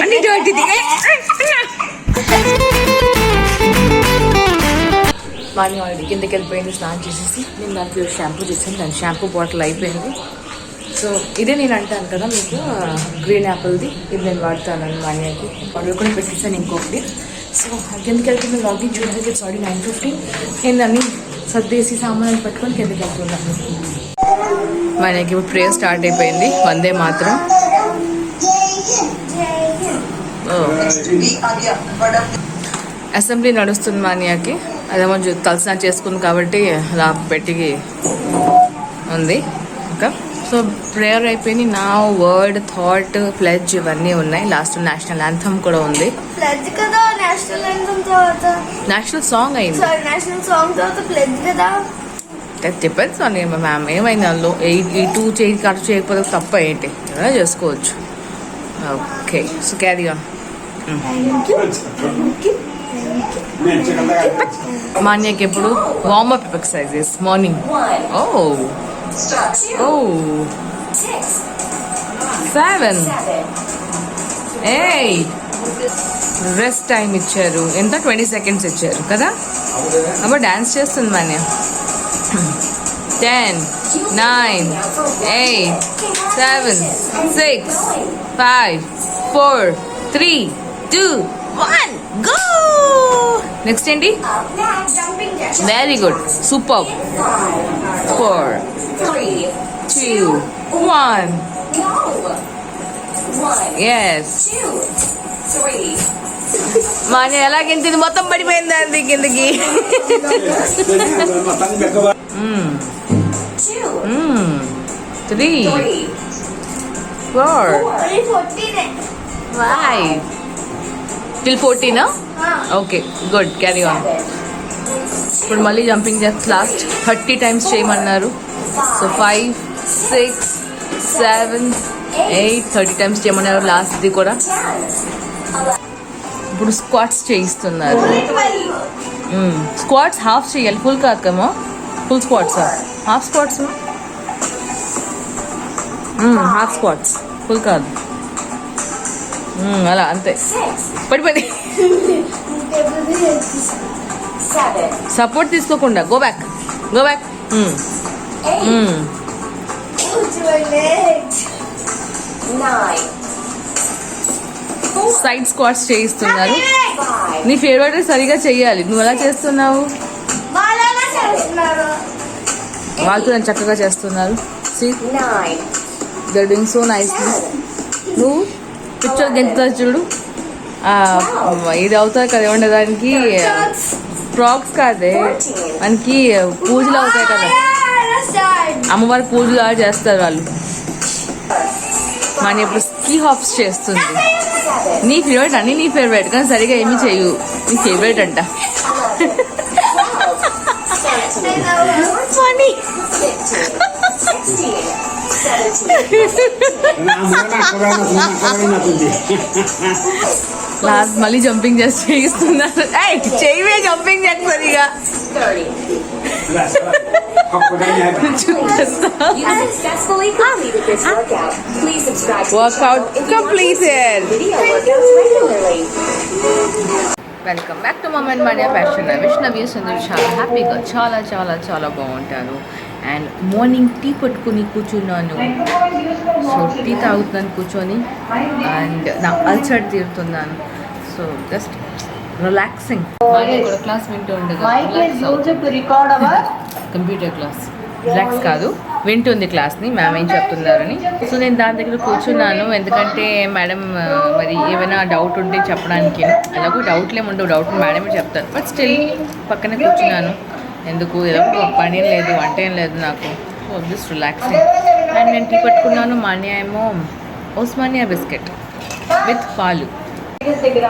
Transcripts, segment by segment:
అన్ని డర్టీది. Morning already కిందకి వెళ్ళిపోయింది స్నానం చేసేసి. నేను దానికి షాంపూ చేసాను, దాని షాంపూ బాటిల్ అయిపోయింది. సో ఇదే నేను అంటాను కదా మీకు గ్రీన్ యాపిల్ది, ఇది నేను వాడతాను మాన్యాకి. ఆర్డర్ కూడా పెట్టేసాను ఇంకొకటి. సో కిందకి వెళ్తుంది లాగిన్ చూడడానికి. సారీ 9:50. నేను అన్ని సర్దేసి సామాన్లు పట్టుకొని కిందకి వెళ్తున్నాను. మాన్యాకి ఇప్పుడు ప్రేయర్ స్టార్ట్ అయిపోయింది. వందే మాత్రం. అసెంబ్లీ నడుస్తుంది మాన్యాకి. అదేమో తలస్నానం చేసుకుంది కాబట్టి అలా పెట్టి ఉంది ఇంకా. సో ప్రేయర్ అయిపోయింది. నా వర్డ్, థాట్, ప్లెడ్జ్ ఇవన్నీ ఉన్నాయి. లాస్ట్ నేషనల్ యాంథమ్ కూడా ఉంది. నేషనల్ సాంగ్ అయింది. డిపెండ్స్ ఆన్ మ్యామ్ ఏమైంది అందులో. ఈ 2 చేయి ఖర్చు చేయకపోతే తప్ప ఏంటి, ఏమైనా చేసుకోవచ్చు. Okay so carry on. మాన్యాకి ఎప్పుడు warmup exercises morning. 7 8 rest time ఇచ్చారు. ఎంత 20 seconds ఇచ్చారు కదా. అప్పుడు డాన్స్ చేస్తుంది మాన్య. 10 9 8 7 6 5 4 3 2 1 go. నెక్స్ట్ ఏంటి? Very good, super. 4 3 2 1 yes. Manya ఎలాగెంతింది, మొత్తం పడిపోయింది అది కిందకి. 3 4 5 till 14. Okay good, carry on. ఇప్పుడు మళ్ళీ జంపింగ్ జెక్స్ లాస్ట్ 30 times చేయమన్నారు. సో 5 6 7 8 30 times చేయమన్నారు లాస్ట్ది కూడా. ఇప్పుడు స్క్వాట్స్ చేయిస్తున్నారు. స్క్వాట్స్ హాఫ్ చేయాలి, ఫుల్ కాకమో. Full squats, half squats, half squats, full కాదు. అలా అంతే. పడిపోయింది. సపోర్ట్ తీసుకోకుండా గో బ్యాక్. సైడ్ స్క్వాట్స్ చేయిస్తున్నారు. నీ ఫేవరెట్ సరిగా చెయ్యాలి. నువ్వు ఎలా చేస్తున్నావు? వాళ్ళతో నేను చక్కగా చేస్తున్నారు. They doing so nicely. నువ్వు పిక్చర్ గెంతుతా చూడు. ఇది అవుతాయి కదా, ఏమంటే దానికి ఫ్రాక్స్ కాదే, మనకి పూజలు అవుతాయి కదా, అమ్మవారి పూజలు అలా చేస్తారు వాళ్ళు. మన ఇప్పుడు స్కీ హాప్స్ చేస్తుంది. నీ ఫేవరెట్ అన్ని నీ ఫేవరెట్, కానీ సరిగా ఏమీ చేయు. నీ ఫేవరెట్ అంట. లాస్ట్ మళ్ళీ జంపింగ్ చేసి చేయిస్తున్నారు. చెయ్యే జంపింగ్ చేసి సరిగా. Workout completed. Welcome back to mum and Manya fashion. Vaishnavi సందరు చాలా హ్యాపీగా, చాలా చాలా చాలా బాగుంటారు. అండ్ మార్నింగ్ టీ పట్టుకుని కూర్చున్నాను. సో టీ తాగుతున్నాను కూర్చొని. అండ్ నా అల్సర్ తీరుతున్నాను. So just relaxing. కూడా క్లాస్ వింటూ ఉండగా కంప్యూటర్ క్లాస్, రిలాక్స్ కాదు, వింటుంది క్లాస్ని, మ్యామ్ ఏం చెప్తున్నారని. సో నేను దాని దగ్గర కూర్చున్నాను. ఎందుకంటే మేడం మరి ఏమైనా డౌట్ ఉంటే చెప్పడానికి, ఎలాగో డౌట్లు ఏమి ఉండవు, డౌట్ మేడమే చెప్తారు. బట్ స్టిల్ పక్కనే కూర్చున్నాను. ఎందుకు, ఎలాగో పని ఏం లేదు, వంట ఏం లేదు నాకు. So just relaxing. అండ్ నేను టీ పట్టుకున్నాను. మాన్యా ఏమో ఓస్మానియా బిస్కెట్ విత్ పాలు.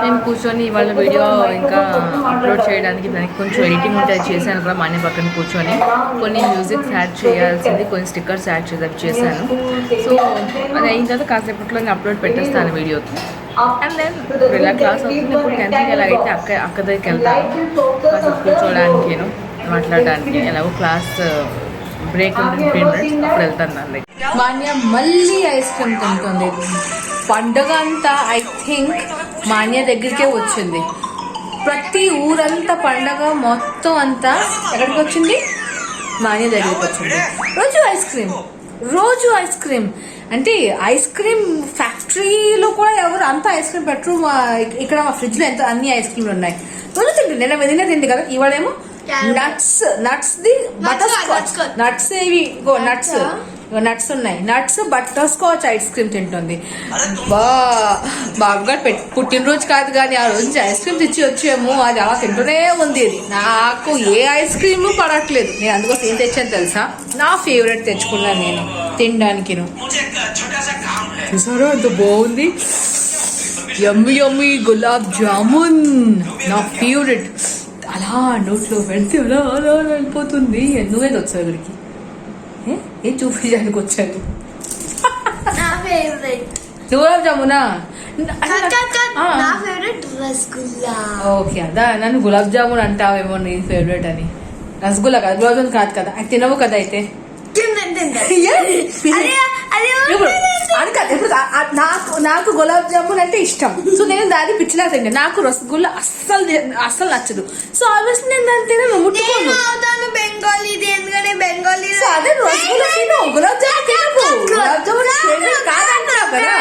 నేను కూర్చొని ఇవాళ వీడియో ఇంకా అప్లోడ్ చేయడానికి దానికి కొంచెం ఎడిటింగ్ ఉంటే చేశాను కూడా. మాన్య పక్కన కూర్చొని కొన్ని మ్యూజిక్స్ యాడ్ చేయాల్సింది, కొన్ని స్టిక్కర్స్ యాడ్ చేశాను. సో అది అయిన తర్వాత కాసేపట్లో నేను అప్లోడ్ పెట్టేస్తాను వీడియోకి. అండ్ దెన్ ఇలా క్లాస్ అవుతుంది. ఇప్పుడు 10th ఎలాగైతే అక్క దగ్గరికి వెళ్తాను కాసేపు కూర్చోడానికి, మాట్లాడడానికి. ఎలాగో క్లాస్ బ్రేక్ ఉంటుంది 15 minutes, అప్పుడు వెళ్తాను. దాని దగ్గర మాన్య మళ్ళీ ఐస్ క్రీమ్ తింటుంది. పండగ అంతా ఐ థింక్ మాన్య దగ్గరికే వచ్చింది. ప్రతి ఊరంతా పండగ మొత్తం అంతా ఎక్కడికి వచ్చింది? మాన్య దగ్గరికి వచ్చింది. రోజు ఐస్ క్రీమ్ అంటే ఐస్ క్రీమ్ ఫ్యాక్టరీలో కూడా ఎవరు అంతా ఐస్ క్రీమ్ పెట్టరు. ఇక్కడ మా ఫ్రిడ్జ్ లో ఎంత అన్ని ఐస్ క్రీమ్లు ఉన్నాయి. రోజు తింటుంది. నిన్న తింది కదా, ఇవాళేమో నట్స్ ది బటర్ స్కాచ్. నట్స్ ఇవి నట్స్ ఉన్నాయి. Nuts butterscotch ice cream తింటుంది. బాబు గారు పుట్టినరోజు కాదు కానీ ఆ రోజు ఐస్ క్రీమ్ తెచ్చి వచ్చేమో అది అలా తింటూనే ఉంది. అది నాకు ఏ ఐస్ క్రీమ్ పడట్లేదు. నేను అందుకోసం ఏం తెచ్చాను తెలుసా? నా ఫేవరెట్ తెచ్చుకున్నాను నేను తినడానికి. చూసారా ఎంత బాగుంది, యమ్మీ యమ్మీ గులాబ్ జామున్, నా ఫేవరెట్. అలా నోట్లో పెడితే అలా అలా వెళ్ళిపోతుంది. నువ్వేది వచ్చావు ఇక్కడికి? ఏం చూపించడానికి వచ్చాను? గులాబ్ జామునా? ఓకే, అదా నన్ను గులాబ్ జామున్ అంటావేమో నీ ఫేవరెట్ అని. రసగుల్లా కదా, గులాబ్ జామున్ కాదు కదా, అది తినవు కదా అయితే. నాకు గులాబ్ జామున్ అంటే ఇష్టం. సో నేను దాన్ని పిచ్చిలా తింటా. నాకు రసగుల్లా అస్సలు నచ్చదు. సో ఆల్మోస్ట్ నేను దాన్ని తినను, ముట్టుకోను. బెంగాలీ అదే రసగుల్లా తిను, గులాబ్ జామున్ తినకు. గులాబ్ జామున్ కాదంటావు కదా.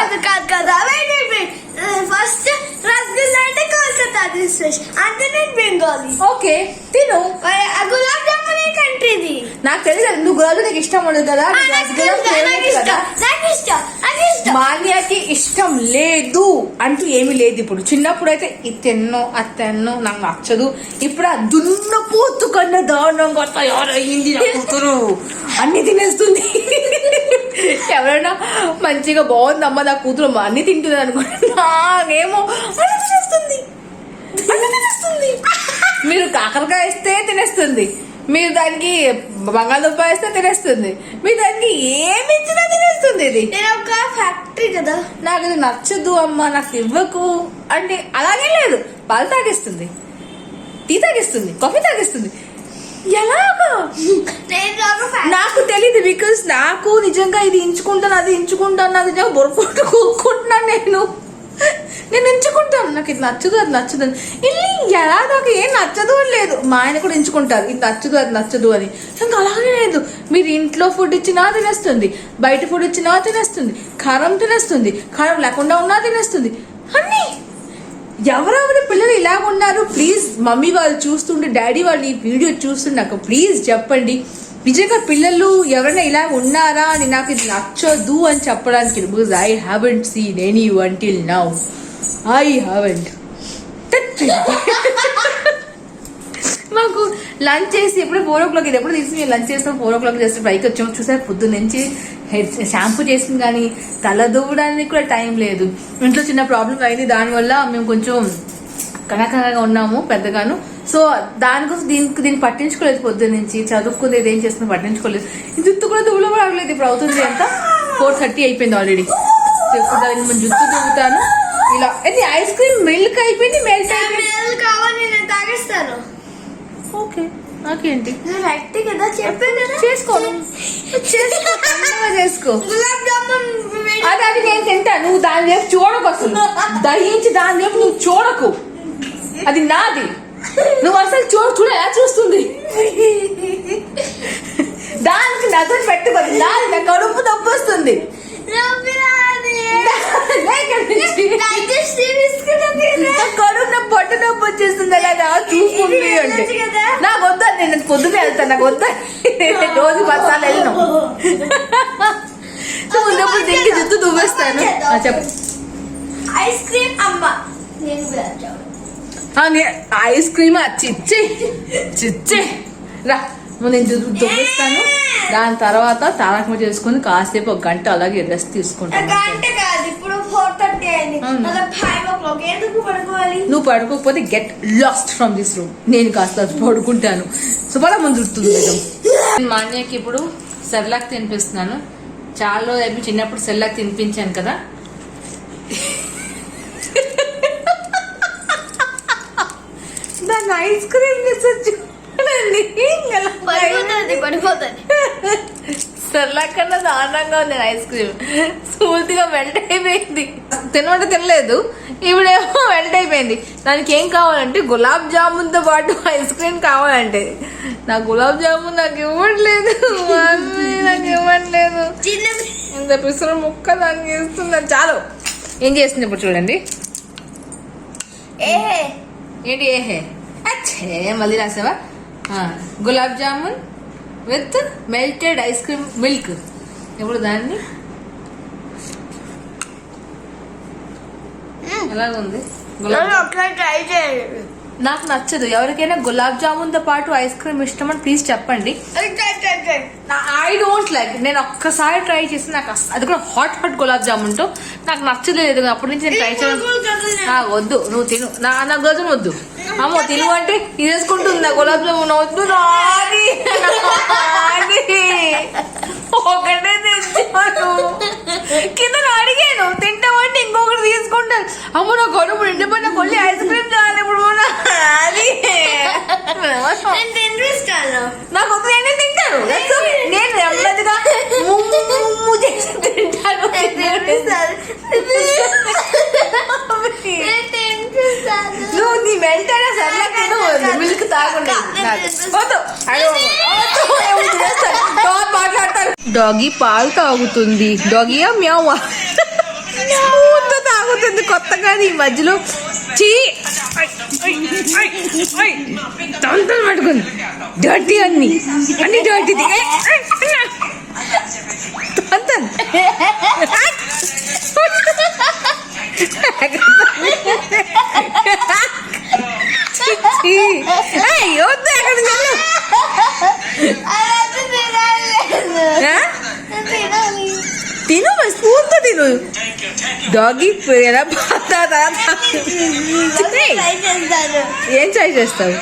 ఫస్ట్ రసగుల్లా అంటే కోల్కతా డిష్, అంటే నేను బెంగాలీ. ఓకే తిను. గులాబ్ జామున్ ఏ కంట్రీది నాకు తెలియదు. నువ్వు గులాబ్ జామున్ ఇష్టం ఉండదు కదా. మాన్యాకి ఇష్టం లేదు అంటూ ఏమీ లేదు. ఇప్పుడు చిన్నప్పుడు అయితే ఇది తిన్నో అది తిన్నో నాకు నచ్చదు. ఇప్పుడు ఆ దున్నపోతు కన్నా దారుణంగా తయారయ్యింది నా కూతురు. అన్ని తినేస్తుంది. ఎవరైనా మంచిగా బాగుందమ్మా నా కూతురు అన్ని తింటుంది అనుకుంటే నాకేమో అన్ని తినేస్తుంది. మీరు కాకరకాయ ఇస్తే తినేస్తుంది, మీరు దానికి బంగాళదుంప వేస్తే తినేస్తుంది, మీరు దానికి ఏమి ఇచ్చినా తినేస్తుంది. ఇది నేను ఒక ఫ్యాక్టరీ కదా, నాకు ఇది నచ్చదు అమ్మా నాకు ఇవ్వకు అంటే అలాగే లేదు. పాలు తాగిస్తుంది, టీ తాగిస్తుంది, కాఫీ తాగిస్తుంది. ఎలాగా నాకు తెలీదు. బికాస్ నాకు నిజంగా ఇది ఎంచుకుంటాను అది ఎంచుకుంటాను, నాకు నిజంగా బొరుకుంటున్నాను. నేను ఎంచుకుంటాను, నాకు ఇది నచ్చదు అది నచ్చదు అని. ఇల్లు ఎలా నాకు ఏం నచ్చదు అని లేదు. మా ఆయన కూడా ఎంచుకుంటారు ఇది నచ్చదు అది నచ్చదు అని. ఇంకా అలాగే లేదు. మీరు ఇంట్లో ఫుడ్ ఇచ్చినా తినేస్తుంది, బయట ఫుడ్ ఇచ్చినా తినేస్తుంది, కారం తినేస్తుంది, కారం లేకుండా ఉన్నా తినేస్తుంది. అన్నీ ఎవరెవరి పిల్లలు ఇలా ఉన్నారు ప్లీజ్ మమ్మీ వాళ్ళు చూస్తుంటే, డాడీ వాళ్ళు ఈ వీడియో చూస్తుంటే నాకు ప్లీజ్ చెప్పండి. నిజంగా పిల్లలు ఎవరైనా ఇలా ఉన్నారా అని, నాకు ఇది నచ్చదు అని చెప్పడానికి. Because I haven't seen any until now. I haven't. మాకు లంచ్ చేసి ఎప్పుడు 4 o'clock, ఇది ఎప్పుడు తీసి మేము లంచ్ చేస్తాం 4 o'clock చేస్తే పైకి వచ్చాము. చూసారు పొద్దున్న నుంచి షాంపూ చేసింది కానీ తల దువ్వడానికి కూడా టైం లేదు. ఇంట్లో చిన్న ప్రాబ్లం అయింది, దానివల్ల మేము కొంచెం కనకనగా ఉన్నాము పెద్దగాను. సో దానికోసం దీన్ని పట్టించుకోలేదు. పొద్దున్న నుంచి చదువుకుంది ఏం చేస్తున్నా పట్టించుకోలేదు. జుత్తు కూడా దువ్వులో కూడా అవ్వలేదు. ఇప్పుడు అవుతుంది ఎంత 4:30 అయిపోయింది ఆల్రెడీ. ఇప్పుడు దాన్ని మనం జుత్తు దువ్వుతాను. ఇలా ఐస్ క్రీమ్ మిల్క్ అయిపోయింది, మెల్ట్ అయిపోయింది. కావాలి నేను తాగేస్తాను. ఓకే నాకేంటి రైట్ కదా చెప్పాను కదా, చేసుకో గులాబ్ జామున్ అది నేను తింటా. నువ్వు దాని వైపు చూడకు, అసలు దయించి దాని వైపు నువ్వు చూడకు. అది నాది. నువ్వు అసలు చూడ ఎలా చూస్తుంది. దానికి నజర్ పెట్టుకోదు. దాని నా కడుపు నొప్పి వస్తుంది. కడుపు పొట్టు నొప్పి వచ్చేస్తుంది కదా చూసుకుంది అంటే. నాకు వద్దా, నేను పొద్దునే వెళ్తాను. నాకు వద్దా, రోజు 10 సార్లు వెళ్ళను. ముందప్పుడు దీనికి జుత్తు దువ్వేస్తాను. చెప్పు. ఐస్ క్రీమ్ అమ్మ ఐస్ క్రీమ్ చిచ్చే రా. నేను దువ్వేస్తాను. దాని తర్వాత తారకం చేసుకుని కాసేపు 1 గంట అలాగే రెస్ట్ తీసుకుంటాను. నువ్వు పడుకోకపోతే get lost from this room. నేను కాస్త పడుకుంటాను. సుమారు ముందు దుడుతుంది. మా అన్నయ్యకి ఇప్పుడు సెర్లాక్ తినిపిస్తున్నాను. చాలా అయిపోయి చిన్నప్పుడు సెర్లాక్ తినిపించాను కదా. దాన్ని ఐస్ క్రీమ్ చూడండి. సెర్లాక్ కన్నా దారుణంగా ఉంది ఐస్ క్రీమ్. పూర్తిగా మెల్ట్ అయిపోయింది. తినమంటే తినలేదు, ఇప్పుడేమో మెల్ట్ అయిపోయింది. దానికి ఏం కావాలంటే గులాబ్ జామున్తో పాటు ఐస్ క్రీమ్ కావాలంటే, నా గులాబ్ జామున్ నాకు ఇవ్వట్లేదు మమ్మీ, నాకు ఇవ్వట్లేదు. ఇంత పిసరు ముక్క దానికి ఇస్తున్నాను. చాలు. ఏం చేస్తుంది ఇప్పుడు చూడండి. ఏంటి ఏహే అచ్చే మళ్ళీ రాసావా? Gulab jamun with melted ice cream milk. ఇప్పుడు దాన్ని ఎలాగుంది? ట్రై చేయండి. నాకు నచ్చదు. ఎవరికైనా గులాబ్ జామున్తో పాటు ఐస్ క్రీమ్ ఇష్టమని ప్లీజ్ చెప్పండి. I don't like. నేను ఒక్కసారి ట్రై చేసి నాకు అది కూడా హాట్ గులాబ్ జామున్తో నాకు నచ్చలేదు. అప్పటి నుంచి నేను ట్రై చేయను. వద్దు, నువ్వు తిను. నా గోధుమ వద్దు. అమ్మో తిను అంటే తీసేసుకుంటుందా గులాబ్ జామున్? వద్దు నాది ఒకటే తెచ్చాను. కింద అడిగాను తింటామంటే ఇంకొకటి తీసుకుంటాను. అమ్మో నా గొడవ ఇంటిపైన కొల్లి ఐస్ క్రీమ్ చాలు ఇప్పుడు. అది నాకు వద్దు, నేనే తింటాను. నేను నెమ్మదిగా తింటాను. నువ్వు నీ వెంటనే సర్లే మిల్క్ తాగుండే. మాట్లాడతాను. డాగీ పాలు తాగుతుంది. డాగీయా మ్యావా తాగుతుంది కొత్తగా ఈ మధ్యలో. తంతలు పట్టుకుంది. డర్టీ అన్ని డర్టీది. తిను స్పూన్తో తిను. డాగీ ఎలా ఏం ట్రై చేస్తావు?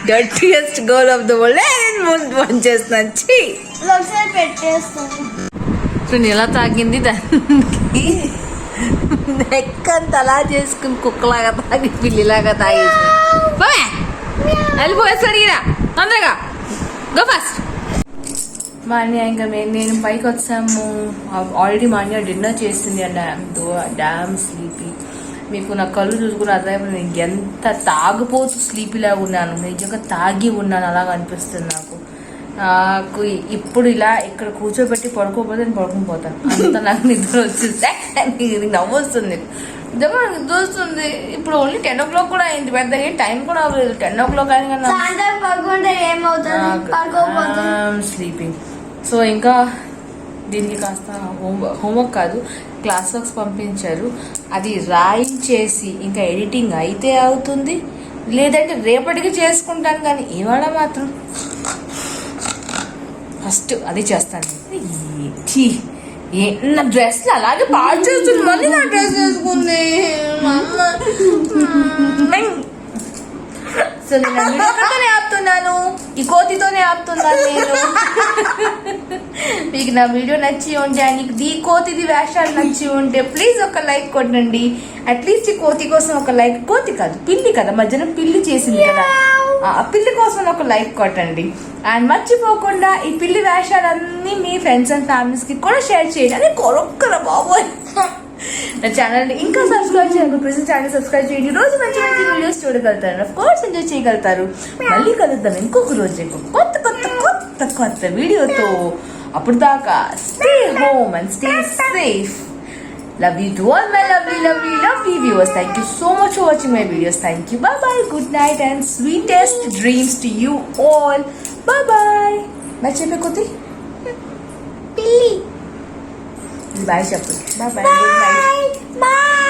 Dirtiest girl of the world phone చేస్తున్నాను. చూడండి ఎలా తాగింది. దానికి నెక్కంత అలా చేసుకుని కుక్కలాగా తాగి పిల్లిలాగా తాగేసి వెళ్ళిపోయేస్తాడు. అడిగిరా తొందరగా గో ఫాస్ట్. మాన్య ఇంకా నేను పైకి వచ్చాము. ఆల్రెడీ మాన్య డిన్నర్ చేసింది అండ్ డామ్ స్లీపీ. మీకు నా కళ్ళు చూసుకుని అర్థమైపోయింది నేను ఎంత తాగిపోతూ స్లీపీలాగా ఉన్నాను. నిజంగా తాగి ఉన్నాను అలాగ అనిపిస్తుంది నాకు. ఇప్పుడు ఇలా ఇక్కడ కూర్చోబెట్టి పడుకోకపోతే నేను పడుకుని పోతాను. అంత నాకు నిద్ర వచ్చింది. నవ్వు వస్తుంది, నిజంగా నిద్ర వస్తుంది. ఇప్పుడు ఓన్లీ 10 o'clock కూడా అయింది. పెద్దగా ఏం టైం కూడా అవ్వలేదు. 10 o'clock అయినా స్లీపింగ్. సో ఇంకా దీనికి కాస్త హోంవర్క్ కాదు క్లాస్ వర్క్స్ పంపించారు. అది రాయించేసి ఇంకా ఎడిటింగ్ అయితే అవుతుంది, లేదంటే రేపటికి చేసుకుంటాను. కానీ ఇవాళ మాత్రం ఫస్ట్ అది చేస్తాను. నా డ్రెస్లు అలాగే పాడు చేస్తుంది. మళ్ళీ నా డ్రెస్ వేసుకుంది. సో నేను వీడియోతోనే ఆపుతున్నాను, ఈ కోతితోనే ఆపుతున్నాను నేను. మీకు నా వీడియో నచ్చి ఉంటే, నీకు ఈ కోతిది వేషాలు నచ్చి ఉంటే ప్లీజ్ ఒక లైక్ కొట్టండి. అట్లీస్ట్ ఈ కోతి కోసం ఒక లైక్. కోతి కాదు పిల్లి కదా, మధ్యన పిల్లి చేసింది కదా, ఆ పిల్లి కోసం ఒక లైక్ కొట్టండి. అండ్ మర్చిపోకుండా ఈ పిల్లి వేషాలన్నీ మీ ఫ్రెండ్స్ అండ్ ఫ్యామిలీస్ కి కూడా షేర్ చేయండి. అదే కొరొక్కరా బాబోయ్. నా ఛానల్ ఇంకా సబ్స్క్రైబ్ చేయండి. ప్లీజ్ ఛానల్ సబ్స్క్రైబ్ చేయండి. రోజు మంచి మంచి వీడియోస్ చూడగలుగుతారు, ఆఫ్ కోర్స్ ఎంజాయ్ చేయగలుగుతారు. మళ్ళీ కలుద్దాం ఇంకొక రోజు కొత్త కొత్త కొత్త కొత్త వీడియోతో. అప్పుడు దాకా stay home and stay safe. Love you to all my lovely viewers. Thank you so much for watching my videos. Thank you. Bye bye. Good night and sweetest dreams to you all. Bye bye. Bye chepe koti. Pilli. Bye chepe. Bye bye. Good night. Bye.